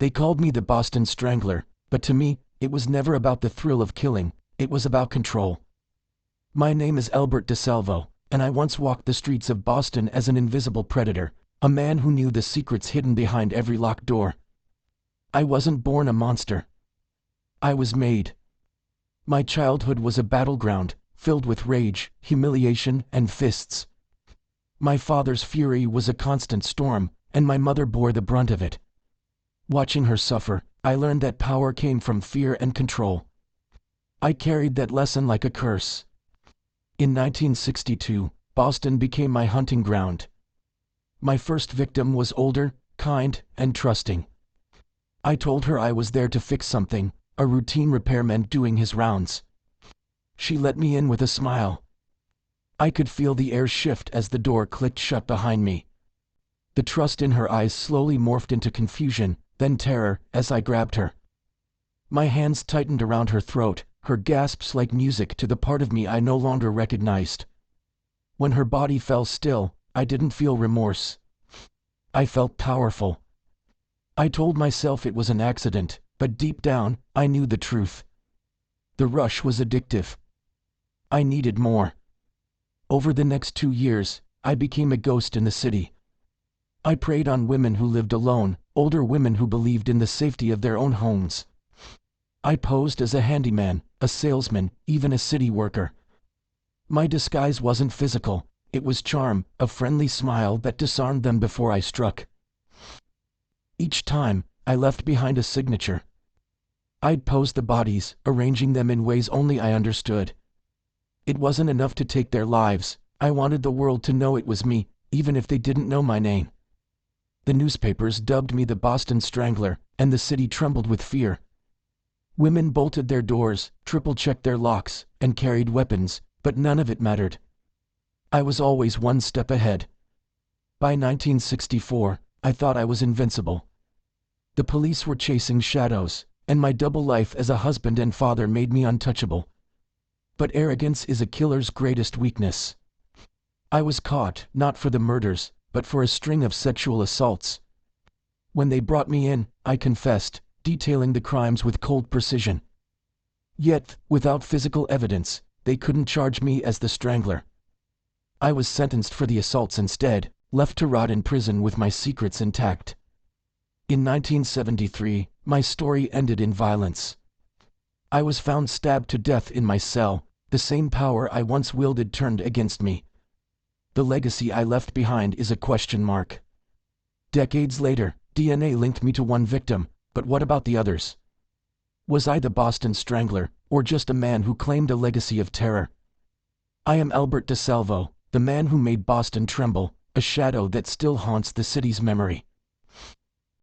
They called me the Boston Strangler, but to me, it was never about the thrill of killing, it was about control. My name is Albert DeSalvo, and I once walked the streets of Boston as an invisible predator, a man who knew the secrets hidden behind every locked door. I wasn't born a monster. I was made. My childhood was a battleground, filled with rage, humiliation, and fists. My father's fury was a constant storm, and my mother bore the brunt of it. Watching her suffer, I learned that power came from fear and control. I carried that lesson like a curse. In 1962, Boston became my hunting ground. My first victim was older, kind, and trusting. I told her I was there to fix something, a routine repairman doing his rounds. She let me in with a smile. I could feel the air shift as the door clicked shut behind me. The trust in her eyes slowly morphed into confusion, then terror, as I grabbed her. My hands tightened around her throat, her gasps like music to the part of me I no longer recognized. When her body fell still, I didn't feel remorse. I felt powerful. I told myself it was an accident, but deep down, I knew the truth. The rush was addictive. I needed more. Over the next 2 years, I became a ghost in the city. I preyed on women who lived alone, older women who believed in the safety of their own homes. I posed as a handyman, a salesman, even a city worker. My disguise wasn't physical, it was charm, a friendly smile that disarmed them before I struck. Each time, I left behind a signature. I'd pose the bodies, arranging them in ways only I understood. It wasn't enough to take their lives, I wanted the world to know it was me, even if they didn't know my name. The newspapers dubbed me the Boston Strangler, and the city trembled with fear. Women bolted their doors, triple-checked their locks, and carried weapons, but none of it mattered. I was always one step ahead. By 1964, I thought I was invincible. The police were chasing shadows, and my double life as a husband and father made me untouchable. But arrogance is a killer's greatest weakness. I was caught, not for the murders, but for a string of sexual assaults. When they brought me in, I confessed, detailing the crimes with cold precision. Yet, without physical evidence, they couldn't charge me as the Strangler. I was sentenced for the assaults instead, left to rot in prison with my secrets intact. In 1973, my story ended in violence. I was found stabbed to death in my cell, the same power I once wielded turned against me. The legacy I left behind is a question mark. Decades later, DNA linked me to one victim, but what about the others? Was I the Boston Strangler, or just a man who claimed a legacy of terror? I am Albert DeSalvo, the man who made Boston tremble, a shadow that still haunts the city's memory.